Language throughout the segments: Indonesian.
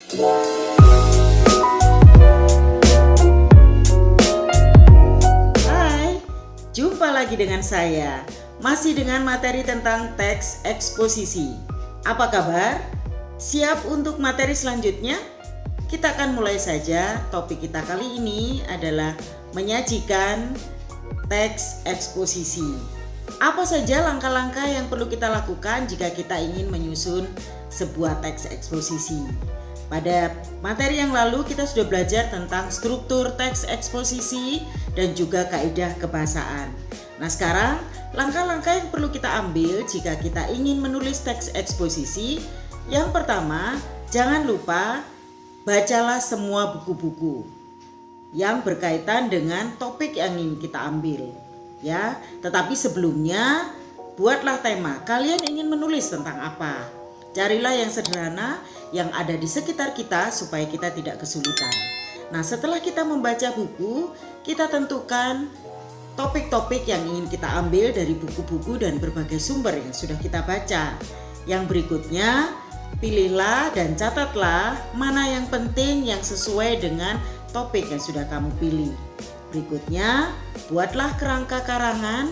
Hai, jumpa lagi dengan saya. Masih dengan materi tentang teks eksposisi. Apa kabar? Siap untuk materi selanjutnya? Kita akan mulai saja. Topik kita kali ini adalah menyajikan teks eksposisi. Apa saja langkah-langkah yang perlu kita lakukan jika kita ingin menyusun sebuah teks eksposisi? Pada materi yang lalu kita sudah belajar tentang struktur teks eksposisi dan juga kaidah kebahasaan. Nah, sekarang langkah-langkah yang perlu kita ambil jika kita ingin menulis teks eksposisi. Yang pertama, jangan lupa bacalah semua buku-buku yang berkaitan dengan topik yang ingin kita ambil. Ya, tetapi sebelumnya buatlah tema. Kalian ingin menulis tentang apa? Carilah yang sederhana yang ada di sekitar kita supaya kita tidak kesulitan. Nah, setelah kita membaca buku, kita tentukan topik-topik yang ingin kita ambil dari buku-buku dan berbagai sumber yang sudah kita baca. Yang berikutnya, pilihlah dan catatlah mana yang penting yang sesuai dengan topik yang sudah kamu pilih. Berikutnya, buatlah kerangka karangan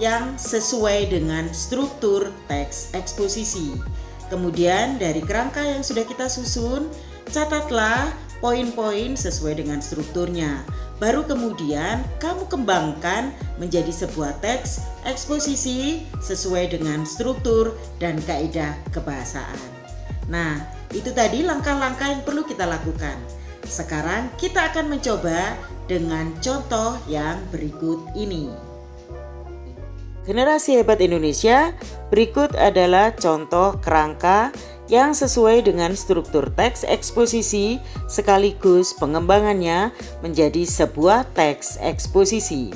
yang sesuai dengan struktur teks eksposisi. Kemudian dari kerangka yang sudah kita susun, catatlah poin-poin sesuai dengan strukturnya. Baru kemudian kamu kembangkan menjadi sebuah teks eksposisi sesuai dengan struktur dan kaidah kebahasaan. Nah, itu tadi langkah-langkah yang perlu kita lakukan. Sekarang kita akan mencoba dengan contoh yang berikut ini. Generasi Hebat Indonesia, berikut adalah contoh kerangka yang sesuai dengan struktur teks eksposisi sekaligus pengembangannya menjadi sebuah teks eksposisi.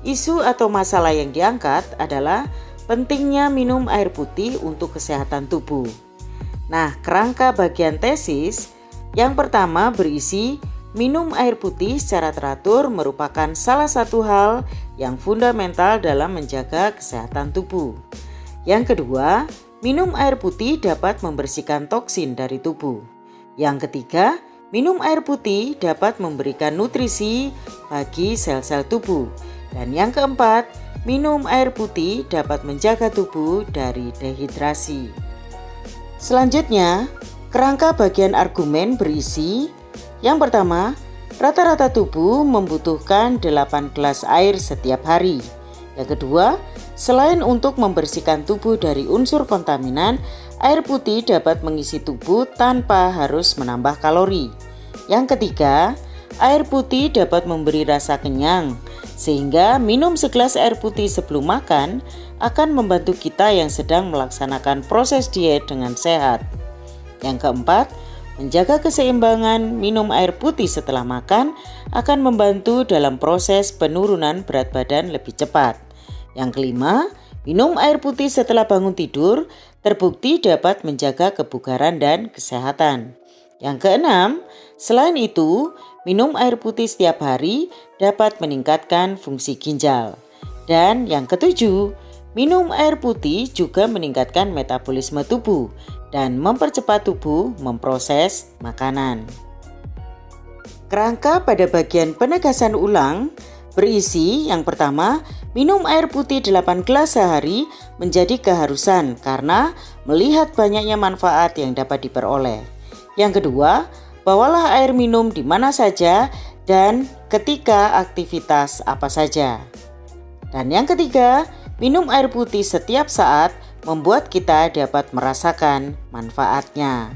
Isu atau masalah yang diangkat adalah pentingnya minum air putih untuk kesehatan tubuh. Nah, kerangka bagian tesis yang pertama berisi minum air putih secara teratur merupakan salah satu hal yang fundamental dalam menjaga kesehatan tubuh. Yang kedua, minum air putih dapat membersihkan toksin dari tubuh. Yang ketiga, minum air putih dapat memberikan nutrisi bagi sel-sel tubuh. Dan yang keempat, minum air putih dapat menjaga tubuh dari dehidrasi. Selanjutnya, kerangka bagian argumen berisi yang pertama, rata-rata tubuh membutuhkan 8 gelas air setiap hari. Yang kedua, selain untuk membersihkan tubuh dari unsur kontaminan, air putih dapat mengisi tubuh tanpa harus menambah kalori. Yang ketiga, air putih dapat memberi rasa kenyang, sehingga minum segelas air putih sebelum makan akan membantu kita yang sedang melaksanakan proses diet dengan sehat. Yang keempat, menjaga keseimbangan minum air putih setelah makan akan membantu dalam proses penurunan berat badan lebih cepat. Yang kelima, minum air putih setelah bangun tidur terbukti dapat menjaga kebugaran dan kesehatan. Yang keenam, selain itu, minum air putih setiap hari dapat meningkatkan fungsi ginjal. Dan yang ketujuh, minum air putih juga meningkatkan metabolisme tubuh dan mempercepat tubuh memproses makanan. Kerangka pada bagian penegasan ulang berisi yang pertama, minum air putih 8 gelas sehari menjadi keharusan karena melihat banyaknya manfaat yang dapat diperoleh. Yang kedua, bawalah air minum di mana saja dan ketika aktivitas apa saja. Dan yang ketiga, minum air putih setiap saat membuat kita dapat merasakan manfaatnya.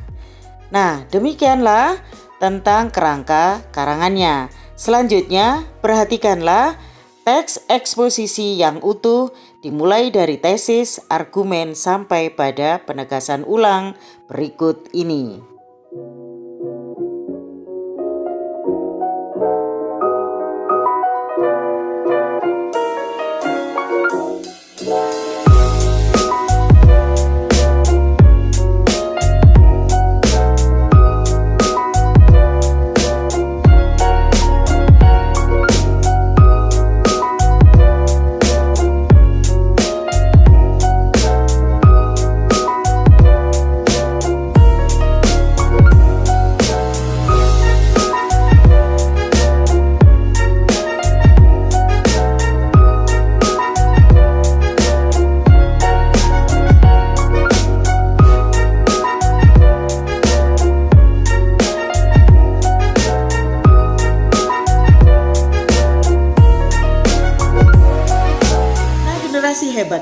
Nah, demikianlah tentang kerangka karangannya. Selanjutnya, perhatikanlah teks eksposisi yang utuh dimulai dari tesis, argumen sampai pada penegasan ulang berikut ini.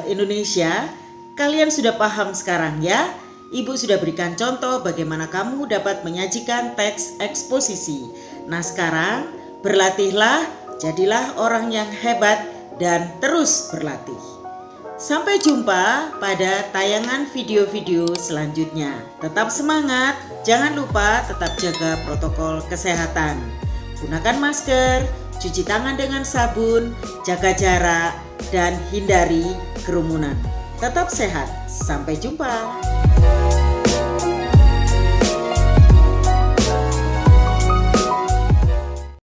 Indonesia, kalian sudah paham sekarang ya? Ibu sudah berikan contoh bagaimana kamu dapat menyajikan teks eksposisi. Nah sekarang berlatihlah, jadilah orang yang hebat dan terus berlatih. Sampai jumpa pada tayangan video-video selanjutnya. Tetap semangat, jangan lupa tetap jaga protokol kesehatan. Gunakan masker, cuci tangan dengan sabun, jaga jarak, dan hindari kerumunan. Tetap sehat, sampai jumpa.